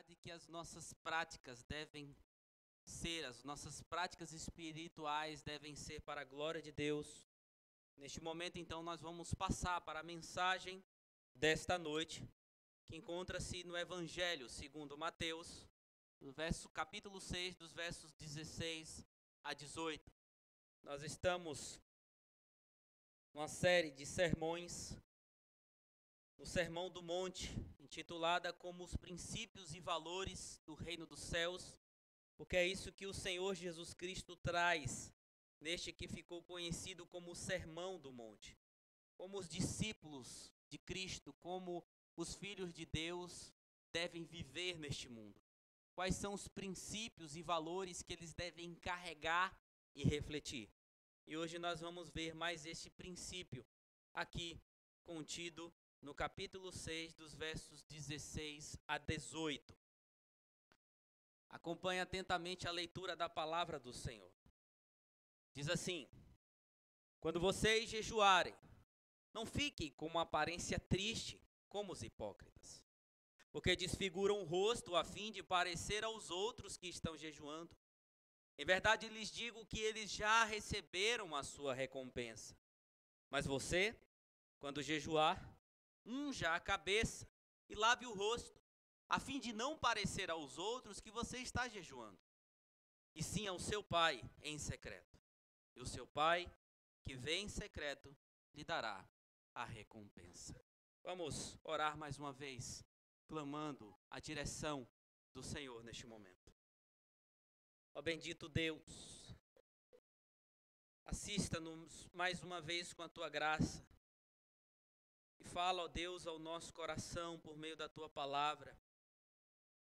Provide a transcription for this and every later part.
verdade que as nossas práticas devem ser, as nossas práticas espirituais devem ser para a glória de Deus. Neste momento, então, nós vamos passar para a mensagem desta noite, que encontra-se no Evangelho segundo Mateus, no capítulo 6, dos versos 16 a 18. Nós estamos numa série de sermões, no Sermão do Monte, intitulada como os princípios e valores do reino dos céus, porque é isso que o Senhor Jesus Cristo traz neste que ficou conhecido como o Sermão do Monte. Como os discípulos de Cristo, como os filhos de Deus devem viver neste mundo. Quais são os princípios e valores que eles devem carregar e refletir. E hoje nós vamos ver mais este princípio aqui contido no capítulo 6, dos versos 16 a 18. Acompanhe atentamente a leitura da palavra do Senhor. Diz assim: quando vocês jejuarem, não fiquem com uma aparência triste, como os hipócritas, porque desfiguram o rosto a fim de parecer aos outros que estão jejuando. Em verdade lhes digo que eles já receberam a sua recompensa. Mas você, quando jejuar, unja a cabeça e lave o rosto, a fim de não parecer aos outros que você está jejuando, e sim ao seu Pai em secreto. E o seu Pai, que vê em secreto, lhe dará a recompensa. Vamos orar mais uma vez, clamando a direção do Senhor neste momento. Ó bendito Deus, assista-nos mais uma vez com a tua graça. E fala, ó Deus, ao nosso coração por meio da tua palavra,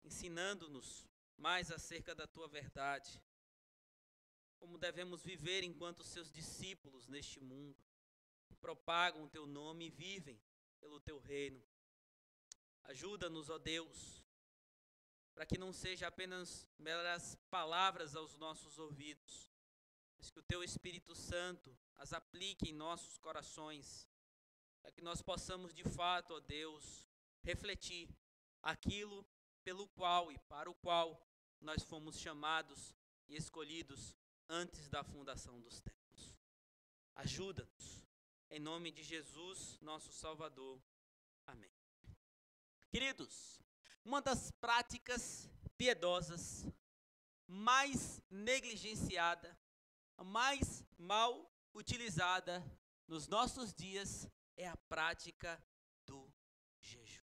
ensinando-nos mais acerca da tua verdade, como devemos viver enquanto seus discípulos neste mundo, que propagam o teu nome e vivem pelo teu reino. Ajuda-nos, ó Deus, para que não seja apenas meras palavras aos nossos ouvidos, mas que o teu Espírito Santo as aplique em nossos corações, para que nós possamos de fato, ó Deus, refletir aquilo pelo qual e para o qual nós fomos chamados e escolhidos antes da fundação dos tempos. Ajuda-nos, em nome de Jesus, nosso Salvador. Amém. Queridos, uma das práticas piedosas mais negligenciada, mais mal utilizada nos nossos dias é a prática do jejum.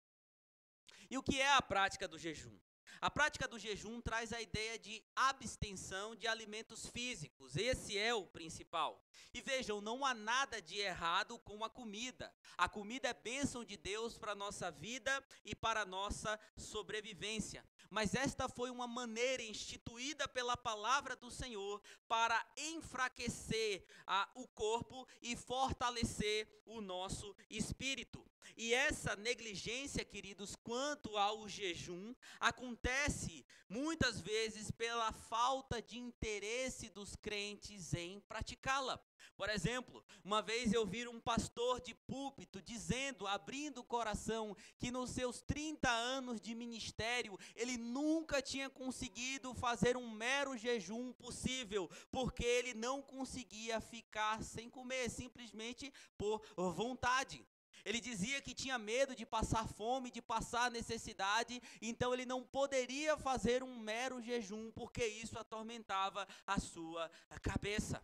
E o que é a prática do jejum? A prática do jejum traz a ideia de abstenção de alimentos físicos. Esse é o principal. E vejam, não há nada de errado com a comida. A comida é bênção de Deus para a nossa vida e para a nossa sobrevivência. Mas esta foi uma maneira instituída pela palavra do Senhor para enfraquecer o corpo e fortalecer o nosso espírito. E essa negligência, queridos, quanto ao jejum, acontece muitas vezes pela falta de interesse dos crentes em praticá-la. Por exemplo, uma vez eu vi um pastor de púlpito dizendo, abrindo o coração, que nos seus 30 anos de ministério, ele nunca tinha conseguido fazer um mero jejum possível, porque ele não conseguia ficar sem comer, simplesmente por vontade. Ele dizia que tinha medo de passar fome, de passar necessidade, então ele não poderia fazer um mero jejum, porque isso atormentava a sua cabeça.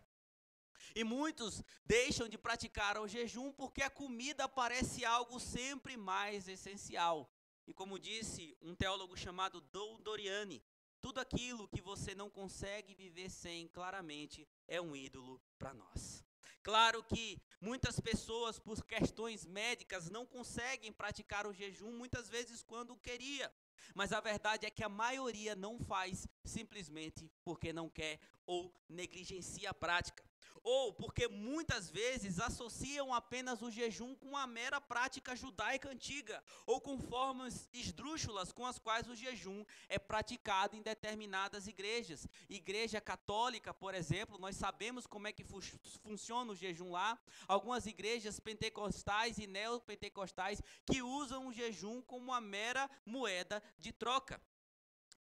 E muitos deixam de praticar o jejum porque a comida parece algo sempre mais essencial. E como disse um teólogo chamado Dou Doriani, tudo aquilo que você não consegue viver sem, claramente, é um ídolo para nós. Claro que muitas pessoas, por questões médicas, não conseguem praticar o jejum, muitas vezes quando queria. Mas a verdade é que a maioria não faz simplesmente porque não quer ou negligencia a prática. Ou porque muitas vezes associam apenas o jejum com a mera prática judaica antiga, ou com formas esdrúxulas com as quais o jejum é praticado em determinadas igrejas. Igreja católica, por exemplo, nós sabemos como é que funciona o jejum lá. Algumas igrejas pentecostais e neopentecostais que usam o jejum como uma mera moeda de troca.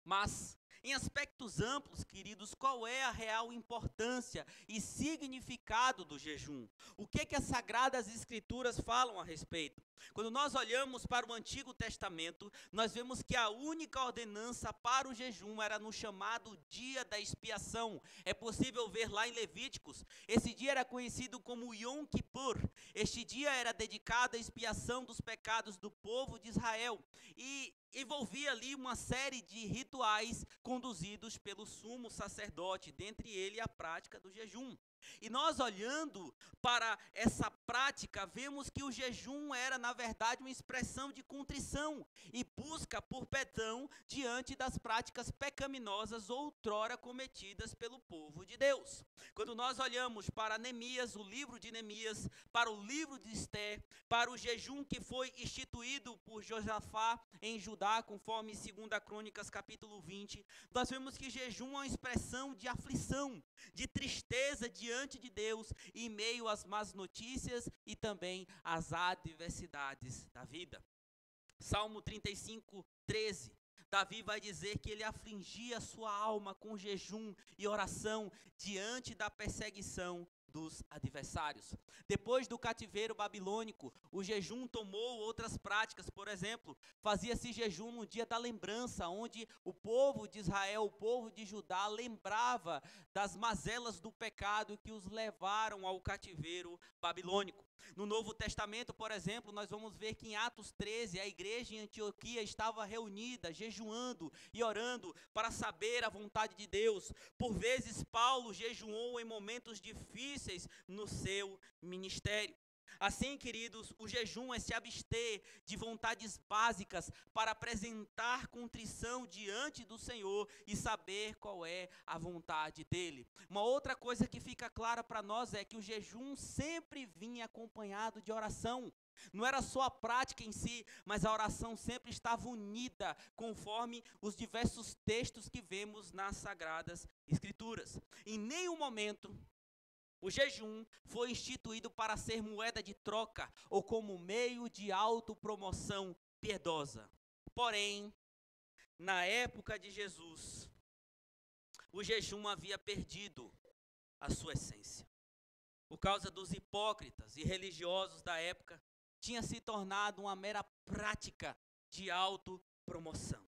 Mas, em aspectos amplos, queridos, qual é a real importância e significado do jejum? O que as Sagradas Escrituras falam a respeito? Quando nós olhamos para o Antigo Testamento, nós vemos que a única ordenança para o jejum era no chamado dia da expiação. É possível ver lá em Levíticos. Esse dia era conhecido como Yom Kippur. Este dia era dedicado à expiação dos pecados do povo de Israel e envolvia ali uma série de rituais conduzidos pelo sumo sacerdote, dentre ele a prática do jejum. E nós olhando para essa prática, vemos que o jejum era, na verdade, uma expressão de contrição e busca por perdão diante das práticas pecaminosas outrora cometidas pelo povo de Deus. Quando nós olhamos para Neemias, o livro de Neemias, para o livro de Esté, para o jejum que foi instituído por Josafá em Judá, conforme 2 Crônicas capítulo 20, nós vemos que jejum é uma expressão de aflição, de tristeza diante de Deus, em meio às más notícias e também às adversidades da vida. Salmo 35, 13. Davi vai dizer que ele afligia a sua alma com jejum e oração diante da perseguição dos adversários. Depois do cativeiro babilônico, o jejum tomou outras práticas. Por exemplo, fazia-se jejum no dia da lembrança, onde o povo de Israel, o povo de Judá, lembrava das mazelas do pecado que os levaram ao cativeiro babilônico. No Novo Testamento, por exemplo, nós vamos ver que em Atos 13, a igreja em Antioquia estava reunida, jejuando e orando para saber a vontade de Deus. Por vezes, Paulo jejuou em momentos difíceis no seu ministério. Assim, queridos, o jejum é se abster de vontades básicas para apresentar contrição diante do Senhor e saber qual é a vontade dele. Uma outra coisa que fica clara para nós é que o jejum sempre vinha acompanhado de oração. Não era só a prática em si, mas a oração sempre estava unida, conforme os diversos textos que vemos nas Sagradas Escrituras. Em nenhum momento o jejum foi instituído para ser moeda de troca ou como meio de autopromoção piedosa. Porém, na época de Jesus, o jejum havia perdido a sua essência. Por causa dos hipócritas e religiosos da época, tinha se tornado uma mera prática de autopromoção.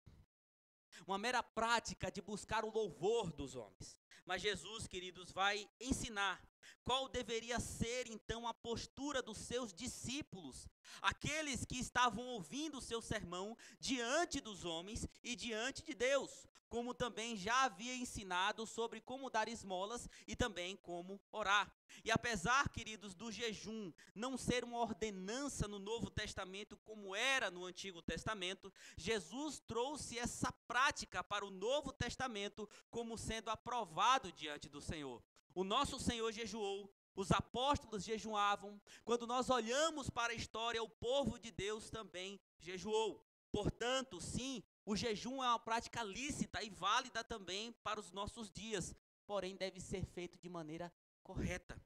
Uma mera prática de buscar o louvor dos homens. Mas Jesus, queridos, vai ensinar qual deveria ser então a postura dos seus discípulos, aqueles que estavam ouvindo o seu sermão diante dos homens e diante de Deus, como também já havia ensinado sobre como dar esmolas e também como orar. E apesar, queridos, do jejum não ser uma ordenança no Novo Testamento como era no Antigo Testamento, Jesus trouxe essa prática para o Novo Testamento como sendo aprovado diante do Senhor. O nosso Senhor jejuou, os apóstolos jejuavam. Quando nós olhamos para a história, o povo de Deus também jejuou. Portanto, sim, o jejum é uma prática lícita e válida também para os nossos dias, porém deve ser feito de maneira correta,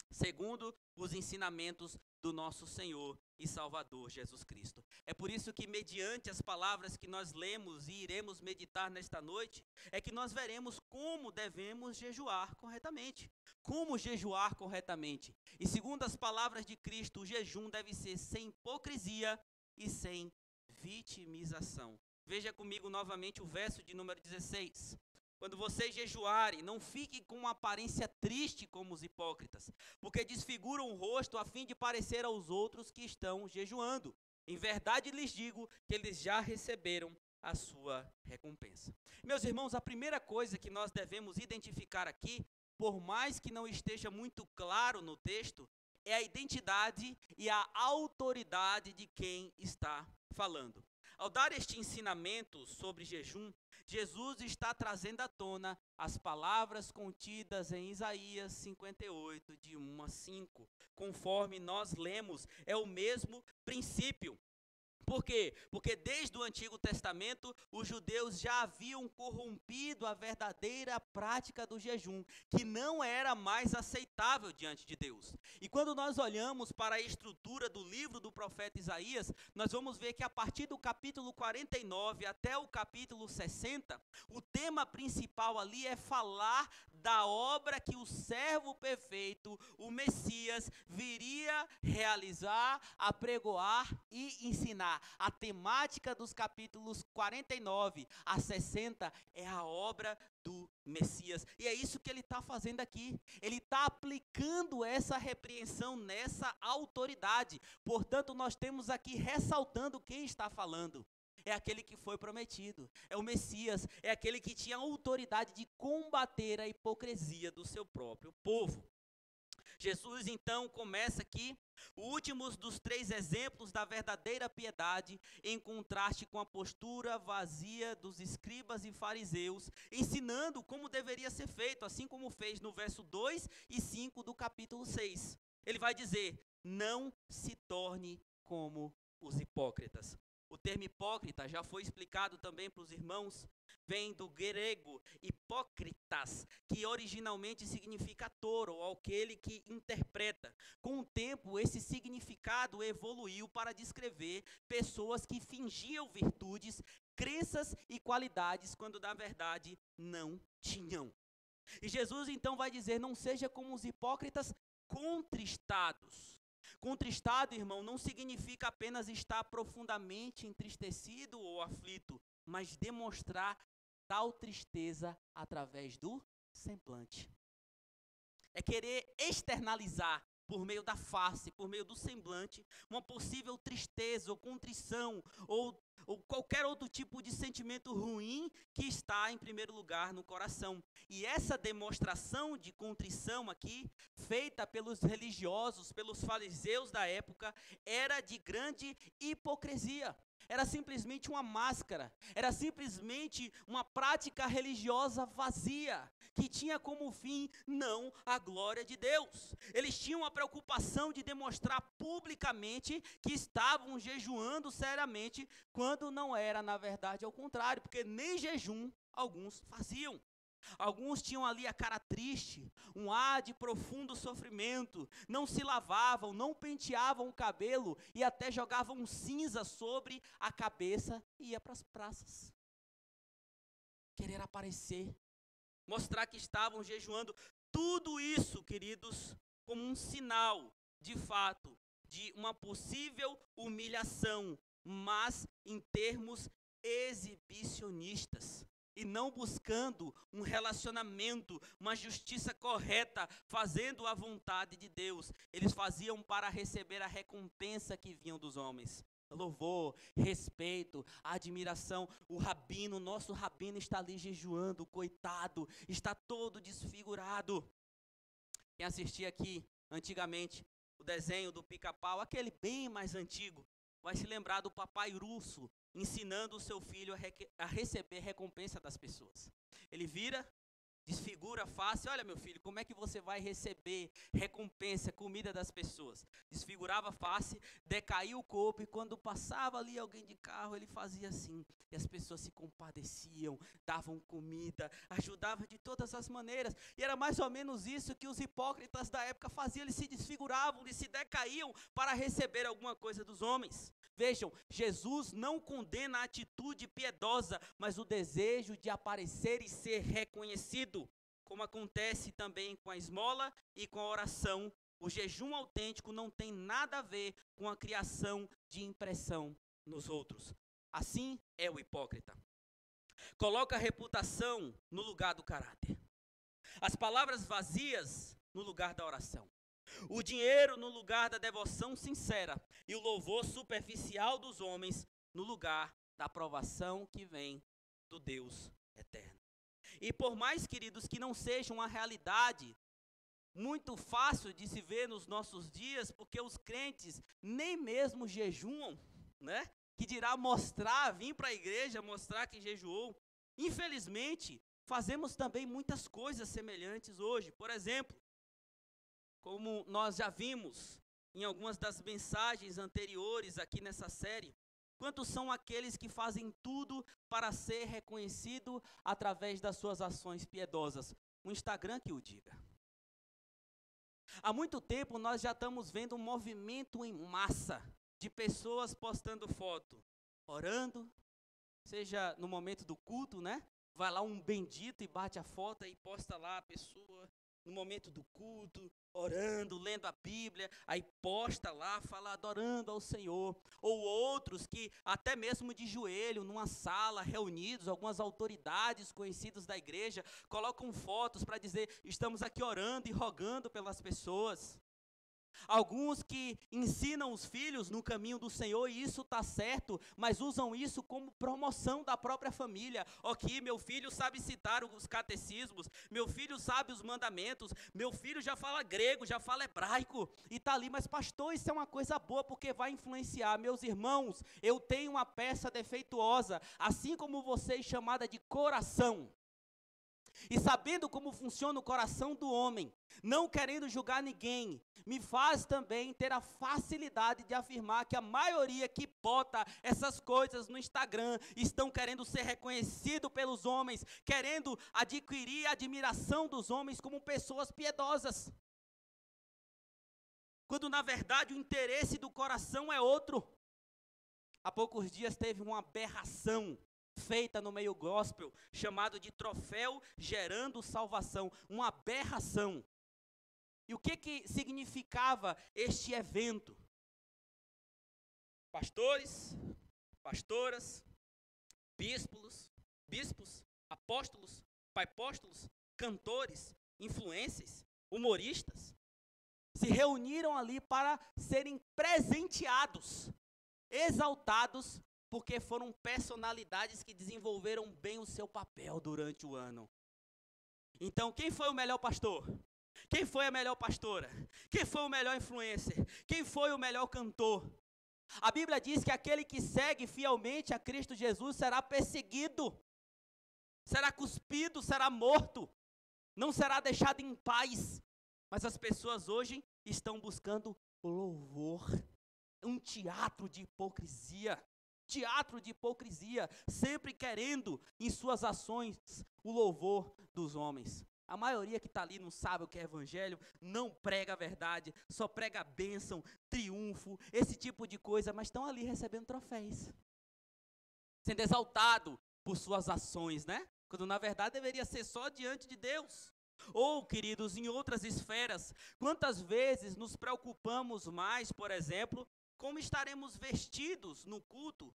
segundo os ensinamentos do nosso Senhor e Salvador Jesus Cristo. É por isso que, mediante as palavras que nós lemos e iremos meditar nesta noite, é que nós veremos como devemos jejuar corretamente. Como jejuar corretamente. E segundo as palavras de Cristo, o jejum deve ser sem hipocrisia e sem vitimização. Veja comigo novamente o verso de número 16. Quando vocês jejuarem, não fiquem com uma aparência triste como os hipócritas, porque desfiguram o rosto a fim de parecer aos outros que estão jejuando. Em verdade lhes digo que eles já receberam a sua recompensa. Meus irmãos, a primeira coisa que nós devemos identificar aqui, por mais que não esteja muito claro no texto, é a identidade e a autoridade de quem está falando. Ao dar este ensinamento sobre jejum, Jesus está trazendo à tona as palavras contidas em Isaías 58, de 1 a 5. Conforme nós lemos, é o mesmo princípio. Por quê? Porque desde o Antigo Testamento, os judeus já haviam corrompido a verdadeira prática do jejum, que não era mais aceitável diante de Deus. E quando nós olhamos para a estrutura do livro do profeta Isaías, nós vamos ver que a partir do capítulo 49 até o capítulo 60, o tema principal ali é falar da obra que o servo perfeito, o Messias, viria realizar, apregoar e ensinar. A temática dos capítulos 49 a 60 é a obra do Messias. E é isso que ele está fazendo aqui. Ele está aplicando essa repreensão nessa autoridade. Portanto, nós temos aqui ressaltando quem está falando. É aquele que foi prometido, é o Messias, é aquele que tinha a autoridade de combater a hipocrisia do seu próprio povo. Jesus então começa aqui o último dos 3 exemplos da verdadeira piedade, em contraste com a postura vazia dos escribas e fariseus, ensinando como deveria ser feito, assim como fez no verso 2 e 5 do capítulo 6. Ele vai dizer: não se torne como os hipócritas. O termo hipócrita já foi explicado também para os irmãos, vem do grego hipócritas, que originalmente significa ator, ou aquele que interpreta. Com o tempo, esse significado evoluiu para descrever pessoas que fingiam virtudes, crenças e qualidades, quando na verdade não tinham. E Jesus então vai dizer: não seja como os hipócritas contristados. Contristado, irmão, não significa apenas estar profundamente entristecido ou aflito, mas demonstrar tal tristeza através do semblante. É querer externalizar por meio da face, por meio do semblante, uma possível tristeza ou contrição ou qualquer outro tipo de sentimento ruim que está em primeiro lugar no coração. E essa demonstração de contrição aqui, feita pelos religiosos, pelos fariseus da época, era de grande hipocrisia. Era simplesmente uma máscara, era simplesmente uma prática religiosa vazia, que tinha como fim não a glória de Deus. Eles tinham a preocupação de demonstrar publicamente que estavam jejuando seriamente, quando não era, na verdade, ao contrário, porque nem jejum alguns faziam. Alguns tinham ali a cara triste, um ar de profundo sofrimento, não se lavavam, não penteavam o cabelo e até jogavam cinza sobre a cabeça e ia para as praças. Querer aparecer, mostrar que estavam jejuando. Tudo isso, queridos, como um sinal, de fato, de uma possível humilhação, mas em termos exibicionistas. E não buscando um relacionamento, uma justiça correta, fazendo a vontade de Deus. Eles faziam para receber a recompensa que vinham dos homens. Louvor, respeito, admiração. O rabino, nosso rabino está ali jejuando, coitado, está todo desfigurado. Quem assistia aqui antigamente o desenho do Pica-Pau, aquele bem mais antigo, vai se lembrar do papai urso ensinando o seu filho a receber recompensa das pessoas. Ele vira, desfigura a face: olha, meu filho, como é que você vai receber recompensa, comida das pessoas? Desfigurava a face, decaiu o corpo, e quando passava ali alguém de carro, ele fazia assim, e as pessoas se compadeciam, davam comida, ajudavam de todas as maneiras. E era mais ou menos isso que os hipócritas da época faziam: eles se desfiguravam, eles se decaíam para receber alguma coisa dos homens. Vejam, Jesus não condena a atitude piedosa, mas o desejo de aparecer e ser reconhecido, como acontece também com a esmola e com a oração. O jejum autêntico não tem nada a ver com a criação de impressão nos outros. Assim é o hipócrita. Coloca a reputação no lugar do caráter. As palavras vazias no lugar da oração. O dinheiro no lugar da devoção sincera e o louvor superficial dos homens no lugar da aprovação que vem do Deus eterno. E por mais, queridos, que não seja uma realidade muito fácil de se ver nos nossos dias, porque os crentes nem mesmo jejuam, né? Que dirá mostrar, vir para a igreja, mostrar que jejuou. Infelizmente, fazemos também muitas coisas semelhantes hoje. Por exemplo, como nós já vimos em algumas das mensagens anteriores aqui nessa série, Quantos são aqueles que fazem tudo para ser reconhecido através das suas ações piedosas? O Instagram que o diga. Há muito tempo nós já estamos vendo um movimento em massa de pessoas postando foto, orando, seja no momento do culto, né? Vai lá um bendito e bate a foto e posta lá a pessoa no momento do culto, orando, lendo a Bíblia, aí posta lá, fala adorando ao Senhor. Ou outros que até mesmo de joelho, numa sala, reunidos, algumas autoridades conhecidas da igreja, colocam fotos para dizer, estamos aqui orando e rogando pelas pessoas. Alguns que ensinam os filhos no caminho do Senhor, e isso está certo, mas usam isso como promoção da própria família. Ok, meu filho sabe citar os catecismos, meu filho sabe os mandamentos, meu filho já fala grego, já fala hebraico, e está ali, mas pastor, isso é uma coisa boa, porque vai influenciar. Meus irmãos, eu tenho uma peça defeituosa, assim como vocês, chamada de coração. E sabendo como funciona o coração do homem, não querendo julgar ninguém, me faz também ter a facilidade de afirmar que a maioria que bota essas coisas no Instagram estão querendo ser reconhecido pelos homens, querendo adquirir a admiração dos homens como pessoas piedosas. Quando na verdade o interesse do coração é outro. Há poucos dias teve uma aberração feita no meio gospel, chamado de troféu gerando salvação, uma aberração. E o que significava este evento? Pastores, pastoras, bispos, apóstolos, paipóstolos, cantores, influencers, humoristas, se reuniram ali para serem presenteados, exaltados, porque foram personalidades que desenvolveram bem o seu papel durante o ano. Então, quem foi o melhor pastor? Quem foi a melhor pastora? Quem foi o melhor influencer? Quem foi o melhor cantor? A Bíblia diz que aquele que segue fielmente a Cristo Jesus será perseguido, será cuspido, será morto, não será deixado em paz. Mas as pessoas hoje estão buscando o louvor, um teatro de hipocrisia. Sempre querendo em suas ações o louvor dos homens. A maioria que está ali não sabe o que é evangelho, não prega a verdade, só prega a bênção, triunfo, esse tipo de coisa, mas estão ali recebendo troféus, sendo exaltado por suas ações, né? Quando na verdade deveria ser só diante de Deus. Ou, queridos, em outras esferas, quantas vezes nos preocupamos mais, por exemplo, como estaremos vestidos no culto,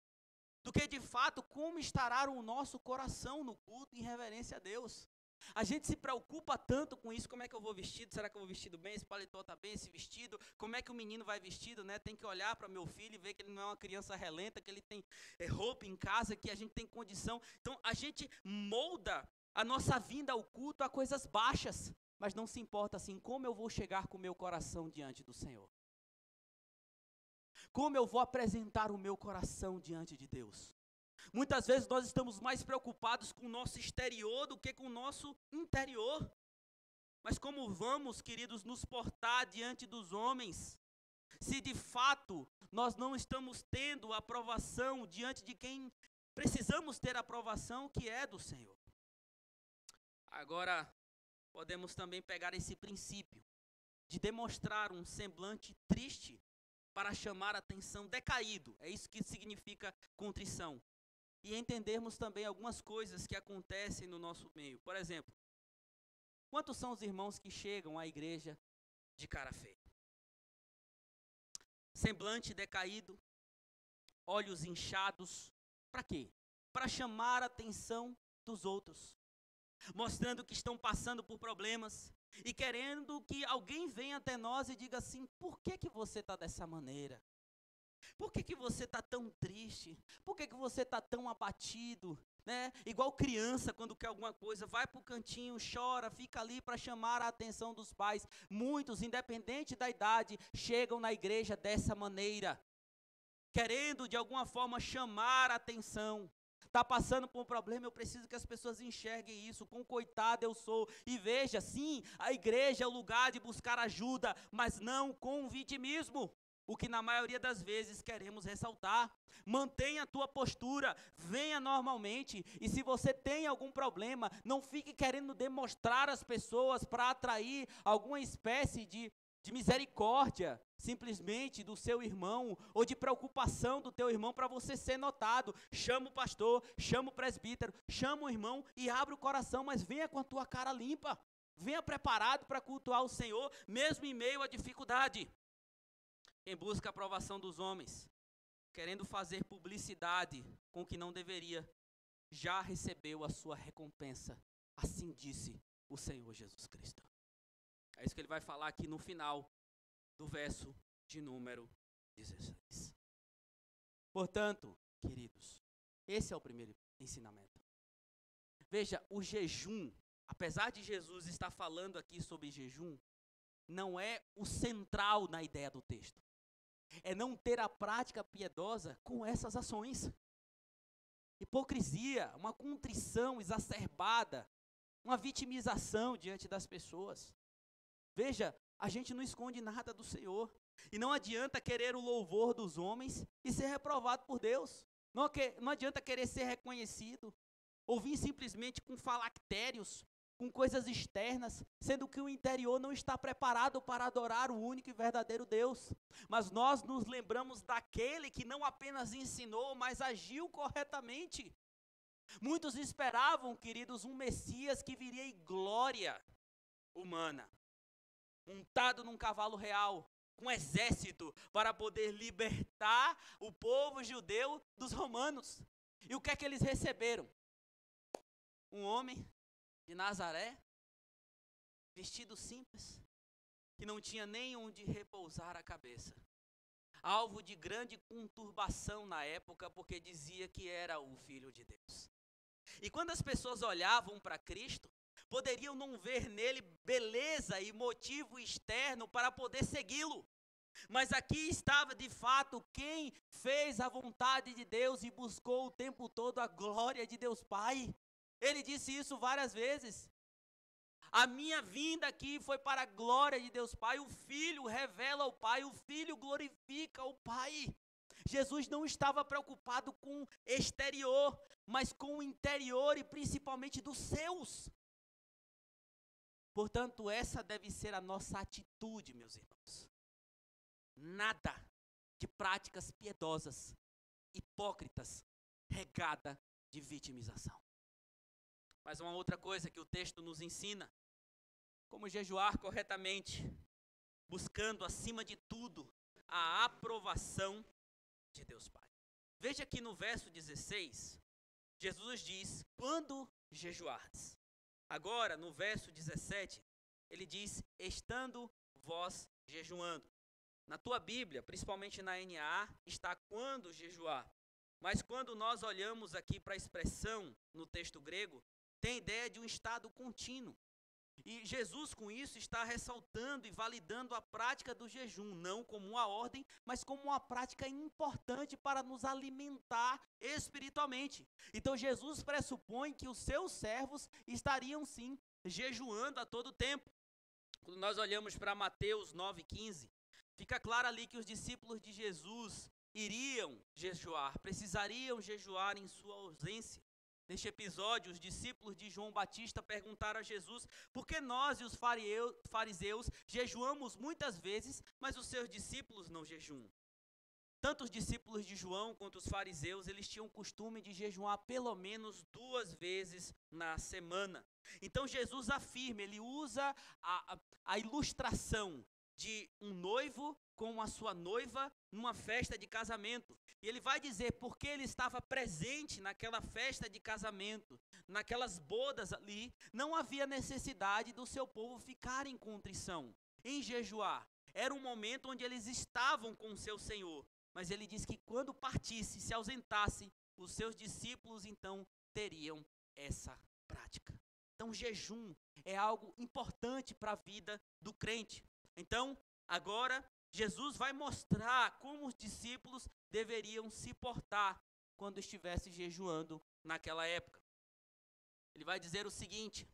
do que de fato como estará o nosso coração no culto em reverência a Deus. A gente se preocupa tanto com isso, como é que eu vou vestido, será que eu vou vestido bem, esse paletó está bem, esse vestido, como é que o menino vai vestido, né? Tem que olhar para meu filho e ver que ele não é uma criança relenta, que ele tem roupa em casa, que a gente tem condição. Então a gente molda a nossa vinda ao culto a coisas baixas, mas não se importa assim, como eu vou chegar com o meu coração diante do Senhor. Como eu vou apresentar o meu coração diante de Deus? Muitas vezes nós estamos mais preocupados com o nosso exterior do que com o nosso interior. Mas como vamos, queridos, nos portar diante dos homens, se de fato nós não estamos tendo a aprovação diante de quem precisamos ter a aprovação, que é do Senhor? Agora, podemos também pegar esse princípio de demonstrar um semblante triste para chamar a atenção, decaído, é isso que significa contrição. E entendermos também algumas coisas que acontecem no nosso meio. Por exemplo, quantos são os irmãos que chegam à igreja de cara feia? Semblante decaído, olhos inchados, para quê? Para chamar a atenção dos outros, mostrando que estão passando por problemas, e querendo que alguém venha até nós e diga assim, por que você está dessa maneira? Por que você está tão triste? Por que você está tão abatido? Né? Igual criança, quando quer alguma coisa, vai para o cantinho, chora, fica ali para chamar a atenção dos pais. Muitos, independente da idade, chegam na igreja dessa maneira, querendo de alguma forma chamar a atenção. Está passando por um problema, eu preciso que as pessoas enxerguem isso, quão coitado eu sou. E veja, sim, a igreja é o lugar de buscar ajuda, mas não com vitimismo. o que na maioria das vezes queremos ressaltar. Mantenha a tua postura, venha normalmente, e se você tem algum problema, não fique querendo demonstrar às pessoas para atrair alguma espécie de misericórdia, simplesmente do seu irmão, ou de preocupação do teu irmão para você ser notado. Chama o pastor, chama o presbítero, chama o irmão e abre o coração, mas venha com a tua cara limpa, venha preparado para cultuar o Senhor, mesmo em meio à dificuldade. Quem busca a aprovação dos homens, querendo fazer publicidade com o que não deveria, já recebeu a sua recompensa. Assim disse o Senhor Jesus Cristo. É isso que ele vai falar aqui no final do verso de número 16. Portanto, queridos, esse é o primeiro ensinamento. Veja, o jejum, apesar de Jesus estar falando aqui sobre jejum, não é o central na ideia do texto. É não ter a prática piedosa com essas ações. Hipocrisia, uma contrição exacerbada, uma vitimização diante das pessoas. Veja, a gente não esconde nada do Senhor. E não adianta querer o louvor dos homens e ser reprovado por Deus. Não adianta querer ser reconhecido. Ou vir simplesmente com falactérios, com coisas externas, sendo que o interior não está preparado para adorar o único e verdadeiro Deus. Mas nós nos lembramos daquele que não apenas ensinou, mas agiu corretamente. Muitos esperavam, queridos, um Messias que viria em glória humana, montado num cavalo real, com exército, para poder libertar o povo judeu dos romanos. E o que é que eles receberam? Um homem de Nazaré, vestido simples, que não tinha nem onde repousar a cabeça, alvo de grande conturbação na época, porque dizia que era o Filho de Deus. E quando as pessoas olhavam para Cristo, poderiam não ver nele beleza e motivo externo para poder segui-lo. Mas aqui estava de fato quem fez a vontade de Deus e buscou o tempo todo a glória de Deus Pai. Ele disse isso várias vezes. A minha vinda aqui foi para a glória de Deus Pai. O Filho revela o Pai, o Filho glorifica o Pai. Jesus não estava preocupado com o exterior, mas com o interior e principalmente dos seus. Portanto, essa deve ser a nossa atitude, meus irmãos. Nada de práticas piedosas, hipócritas, regada de vitimização. Mas uma outra coisa que o texto nos ensina, como jejuar corretamente, buscando acima de tudo a aprovação de Deus Pai. Veja que no verso 16, Jesus diz, quando jejuardes. Agora, no verso 17, ele diz, estando vós jejuando. Na tua Bíblia, principalmente na NAA, está quando jejuar. Mas quando nós olhamos aqui para a expressão no texto grego, tem ideia de um estado contínuo. E Jesus com isso está ressaltando e validando a prática do jejum, não como uma ordem, mas como uma prática importante para nos alimentar espiritualmente. Então Jesus pressupõe que os seus servos estariam sim jejuando a todo tempo. Quando nós olhamos para Mateus 9,15, fica claro ali que os discípulos de Jesus iriam jejuar, precisariam jejuar em sua ausência. Neste episódio, os discípulos de João Batista perguntaram a Jesus por que nós e os fariseus jejuamos muitas vezes, mas os seus discípulos não jejuam. Tanto os discípulos de João quanto os fariseus, eles tinham o costume de jejuar pelo menos 2 vezes na semana. Então Jesus afirma, ele usa a ilustração de um noivo com a sua noiva numa festa de casamento. E ele vai dizer porque ele estava presente naquela festa de casamento, naquelas bodas ali, não havia necessidade do seu povo ficar em contrição, em jejuar. Era um momento onde eles estavam com o seu Senhor. Mas ele diz que quando partisse, se ausentasse, os seus discípulos então teriam essa prática. Então jejum é algo importante para a vida do crente. Então, agora, Jesus vai mostrar como os discípulos deveriam se portar quando estivesse jejuando naquela época. Ele vai dizer o seguinte: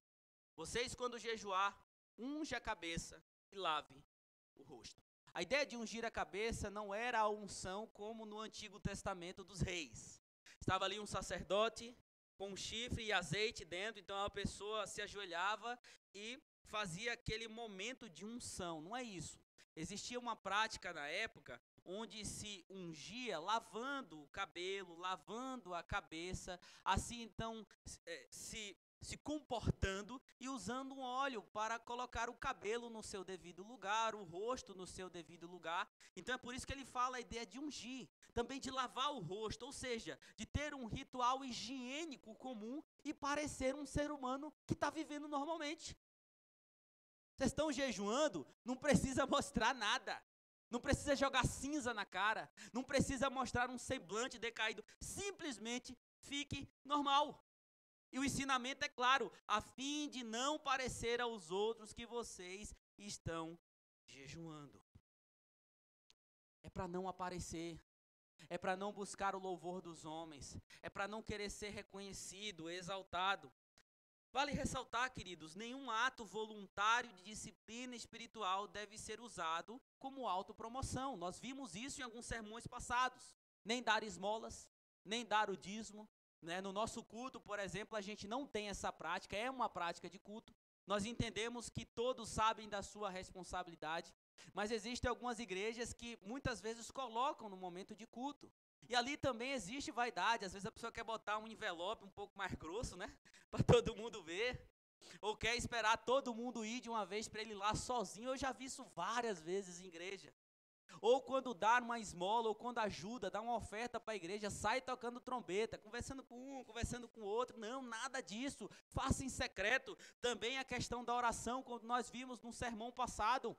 vocês quando jejuar, unge a cabeça e lave o rosto. A ideia de ungir a cabeça não era a unção como no Antigo Testamento dos reis. Estava ali um sacerdote com um chifre e azeite dentro, então a pessoa se ajoelhava e fazia aquele momento de unção. Não é isso. Existia uma prática na época onde se ungia lavando o cabelo, lavando a cabeça, assim então se comportando e usando um óleo para colocar o cabelo no seu devido lugar, o rosto no seu devido lugar. Então é por isso que ele fala a ideia de ungir, também de lavar o rosto, ou seja, de ter um ritual higiênico comum e parecer um ser humano que está vivendo normalmente. Vocês estão jejuando, não precisa mostrar nada. Não precisa jogar cinza na cara. Não precisa mostrar um semblante decaído. Simplesmente fique normal. E o ensinamento é claro, a fim de não parecer aos outros que vocês estão jejuando. É para não aparecer. É para não buscar o louvor dos homens. É para não querer ser reconhecido, exaltado. Vale ressaltar, queridos, nenhum ato voluntário de disciplina espiritual deve ser usado como autopromoção. Nós vimos isso em alguns sermões passados. Nem dar esmolas, nem dar o dízimo. No nosso culto, por exemplo, a gente não tem essa prática, é uma prática de culto. Nós entendemos que todos sabem da sua responsabilidade, mas existem algumas igrejas que muitas vezes colocam no momento de culto. E ali também existe vaidade, às vezes a pessoa quer botar um envelope um pouco mais grosso, para todo mundo ver, ou quer esperar todo mundo ir de uma vez para ele ir lá sozinho. Eu já vi isso várias vezes em igreja. Ou quando dá uma esmola, ou quando ajuda, dá uma oferta para a igreja, sai tocando trombeta, conversando com um, conversando com o outro. Não, nada disso, faça em secreto. Também a questão da oração, como nós vimos no sermão passado.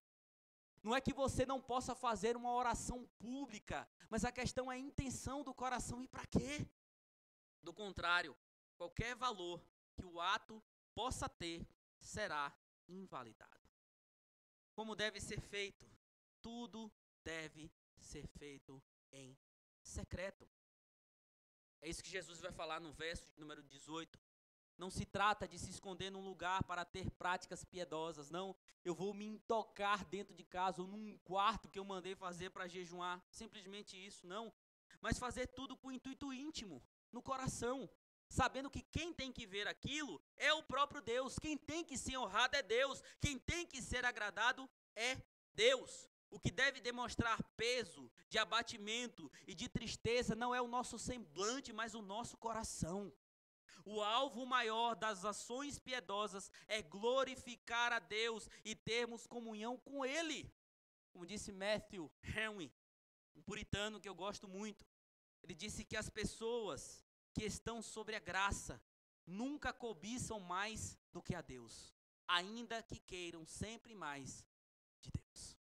Não é que você não possa fazer uma oração pública, mas a questão é a intenção do coração. E para quê? Do contrário, qualquer valor que o ato possa ter será invalidado. Como deve ser feito? Tudo deve ser feito em secreto. É isso que Jesus vai falar no verso de número 18. Não se trata de se esconder num lugar para ter práticas piedosas. Não, eu vou me intocar dentro de casa ou num quarto que eu mandei fazer para jejuar. Simplesmente isso, não. Mas fazer tudo com intuito íntimo, no coração. Sabendo que quem tem que ver aquilo é o próprio Deus. Quem tem que ser honrado é Deus. Quem tem que ser agradado é Deus. O que deve demonstrar peso, de abatimento e de tristeza não é o nosso semblante, mas o nosso coração. O alvo maior das ações piedosas é glorificar a Deus e termos comunhão com Ele. Como disse Matthew Henry, um puritano que eu gosto muito, ele disse que as pessoas que estão sobre a graça nunca cobiçam mais do que a Deus, ainda que queiram sempre mais de Deus.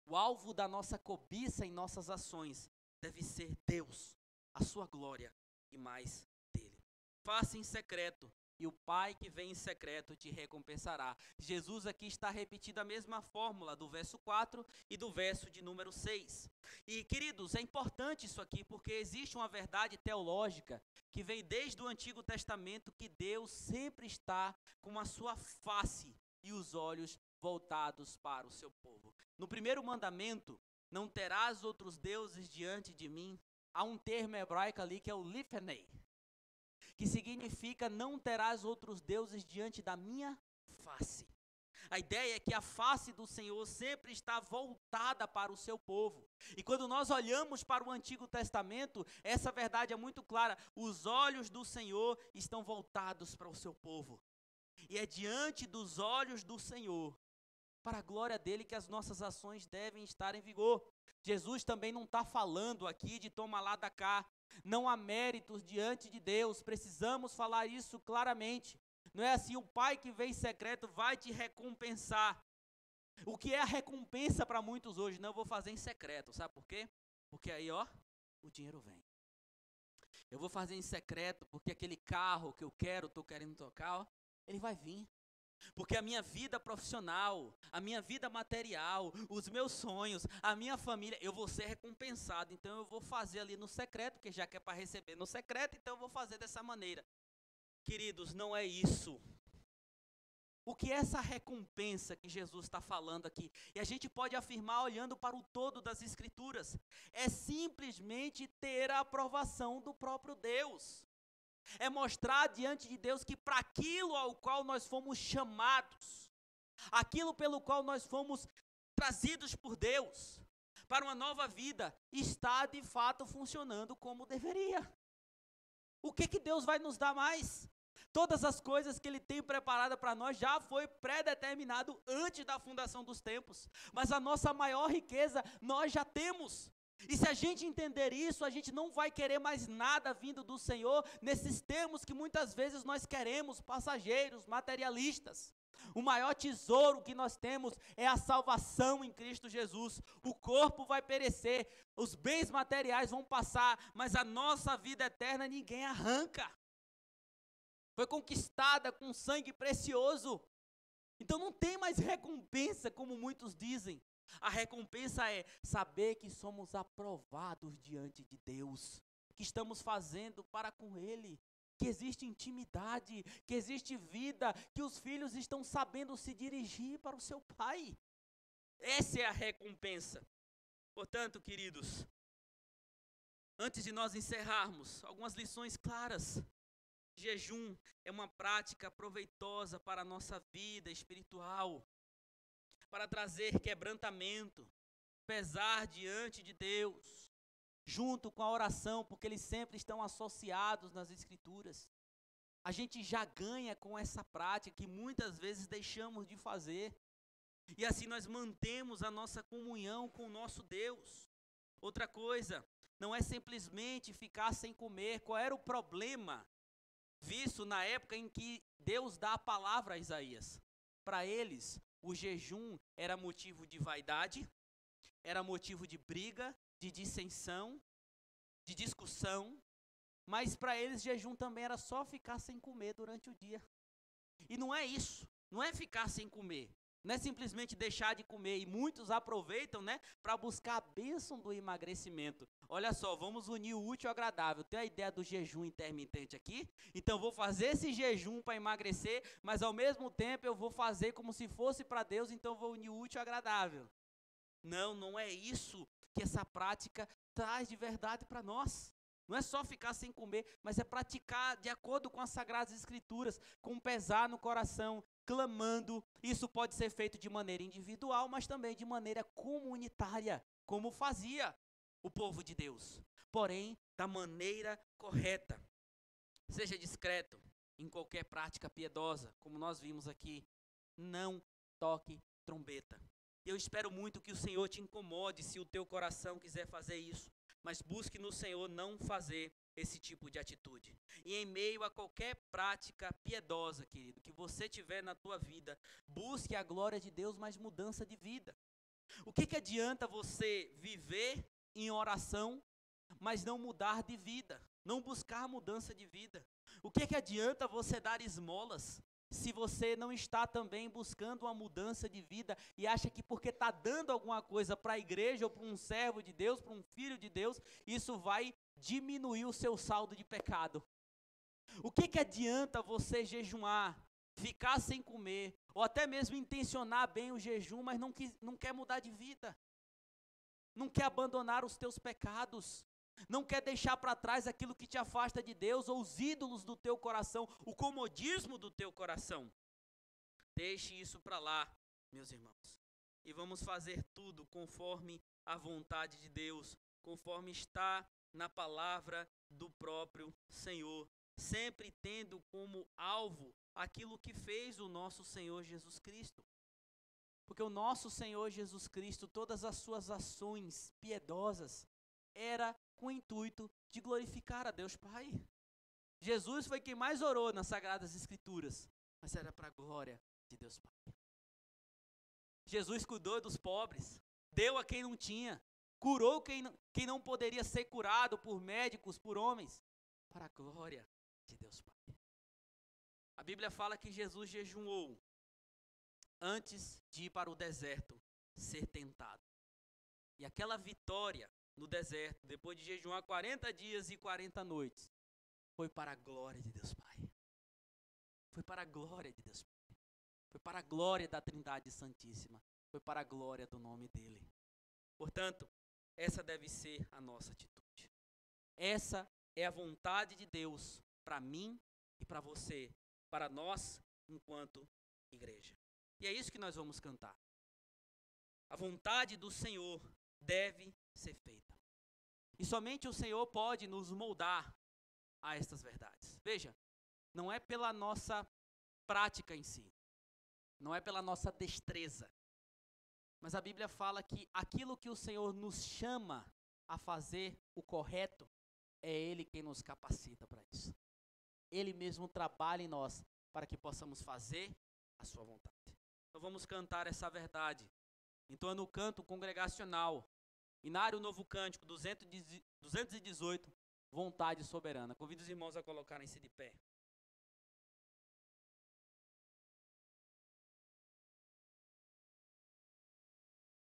O alvo da nossa cobiça em nossas ações deve ser Deus, a sua glória e mais dele. Faça em secreto e o Pai que vem em secreto te recompensará. Jesus aqui está repetindo a mesma fórmula do verso 4 e do verso de número 6. E queridos, é importante isso aqui porque existe uma verdade teológica que vem desde o Antigo Testamento, que Deus sempre está com a sua face e os olhos voltados para o seu povo. No primeiro mandamento, não terás outros deuses diante de mim. Há um termo hebraico ali que é o lifnei, que significa não terás outros deuses diante da minha face. A ideia é que a face do Senhor sempre está voltada para o seu povo. E quando nós olhamos para o Antigo Testamento, essa verdade é muito clara. Os olhos do Senhor estão voltados para o seu povo. E é diante dos olhos do Senhor, para a glória dele, que as nossas ações devem estar em vigor. Jesus também não está falando aqui de toma lá da cá. Não há méritos diante de Deus, precisamos falar isso claramente. Não é assim, o Pai que vem em secreto vai te recompensar. O que é a recompensa para muitos hoje? Não, eu vou fazer em secreto, sabe por quê? Porque aí, o dinheiro vem. Eu vou fazer em secreto porque aquele carro que eu quero, estou querendo tocar, ele vai vir. Porque a minha vida profissional, a minha vida material, os meus sonhos, a minha família, eu vou ser recompensado. Então eu vou fazer ali no secreto, porque já que é para receber no secreto, então eu vou fazer dessa maneira. Queridos, não é isso. O que é essa recompensa que Jesus está falando aqui? E a gente pode afirmar, olhando para o todo das Escrituras, é simplesmente ter a aprovação do próprio Deus. É mostrar diante de Deus que para aquilo ao qual nós fomos chamados, aquilo pelo qual nós fomos trazidos por Deus, para uma nova vida, está de fato funcionando como deveria. O que Deus vai nos dar mais? Todas as coisas que Ele tem preparado para nós já foi pré-determinado antes da fundação dos tempos. Mas a nossa maior riqueza nós já temos. E se a gente entender isso, a gente não vai querer mais nada vindo do Senhor nesses termos que muitas vezes nós queremos, passageiros, materialistas. O maior tesouro que nós temos é a salvação em Cristo Jesus. O corpo vai perecer, os bens materiais vão passar, mas a nossa vida eterna ninguém arranca. Foi conquistada com sangue precioso. Então não tem mais recompensa, como muitos dizem. A recompensa é saber que somos aprovados diante de Deus, que estamos fazendo para com Ele, que existe intimidade, que existe vida, que os filhos estão sabendo se dirigir para o seu Pai. Essa é a recompensa. Portanto, queridos, antes de nós encerrarmos, algumas lições claras. Jejum é uma prática proveitosa para a nossa vida espiritual, para trazer quebrantamento, pesar diante de Deus, junto com a oração, porque eles sempre estão associados nas Escrituras. A gente já ganha com essa prática que muitas vezes deixamos de fazer, e assim nós mantemos a nossa comunhão com o nosso Deus. Outra coisa, não é simplesmente ficar sem comer. Qual era o problema visto na época em que Deus dá a palavra a Isaías? Para eles, o jejum era motivo de vaidade, era motivo de briga, de dissensão, de discussão, mas para eles jejum também era só ficar sem comer durante o dia. E não é isso, não é ficar sem comer, não é simplesmente deixar de comer, e muitos aproveitam, para buscar a bênção do emagrecimento. Olha só, vamos unir o útil ao agradável. Tem a ideia do jejum intermitente aqui? Então vou fazer esse jejum para emagrecer, mas ao mesmo tempo eu vou fazer como se fosse para Deus, então vou unir o útil ao agradável. Não, não é isso que essa prática traz de verdade para nós. Não é só ficar sem comer, mas é praticar de acordo com as Sagradas Escrituras, com pesar no coração, clamando. Isso pode ser feito de maneira individual, mas também de maneira comunitária, como fazia o povo de Deus. Porém, da maneira correta. Seja discreto em qualquer prática piedosa, como nós vimos aqui. Não toque trombeta. Eu espero muito que o Senhor te incomode se o teu coração quiser fazer isso. Mas busque no Senhor não fazer esse tipo de atitude. E em meio a qualquer prática piedosa, querido, que você tiver na tua vida, busque a glória de Deus, mas mudança de vida. O que adianta você viver em oração, mas não mudar de vida, não buscar mudança de vida? O que adianta você dar esmolas, se você não está também buscando uma mudança de vida e acha que porque está dando alguma coisa para a igreja ou para um servo de Deus, para um filho de Deus, isso vai diminuir o seu saldo de pecado? O que adianta você jejuar, ficar sem comer, ou até mesmo intencionar bem o jejum, mas não quer mudar de vida? Não quer abandonar os teus pecados? Não quer deixar para trás aquilo que te afasta de Deus, ou os ídolos do teu coração, o comodismo do teu coração? Deixe isso para lá, meus irmãos. E vamos fazer tudo conforme a vontade de Deus, conforme está na palavra do próprio Senhor, sempre tendo como alvo aquilo que fez o nosso Senhor Jesus Cristo. Porque o nosso Senhor Jesus Cristo, todas as suas ações piedosas, era com o intuito de glorificar a Deus Pai. Jesus foi quem mais orou nas Sagradas Escrituras, mas era para a glória de Deus Pai. Jesus cuidou dos pobres, deu a quem não tinha, curou quem não poderia ser curado por médicos, por homens, para a glória de Deus Pai. A Bíblia fala que Jesus jejuou antes de ir para o deserto ser tentado. E aquela vitória no deserto, depois de jejuar 40 dias e 40 noites, foi para a glória de Deus Pai. Foi para a glória de Deus Pai. Foi para a glória da Trindade Santíssima. Foi para a glória do nome dele. Portanto, essa deve ser a nossa atitude. Essa é a vontade de Deus para mim e para você, para nós enquanto igreja. E é isso que nós vamos cantar. A vontade do Senhor deve ser feita. E somente o Senhor pode nos moldar a estas verdades. Veja, não é pela nossa prática em si, não é pela nossa destreza, mas a Bíblia fala que aquilo que o Senhor nos chama a fazer o correto, é Ele quem nos capacita para isso. Ele mesmo trabalha em nós para que possamos fazer a sua vontade. Então vamos cantar essa verdade. Entoando o canto congregacional, Inário Novo Cântico 218, Vontade Soberana. Convido os irmãos a colocarem-se de pé.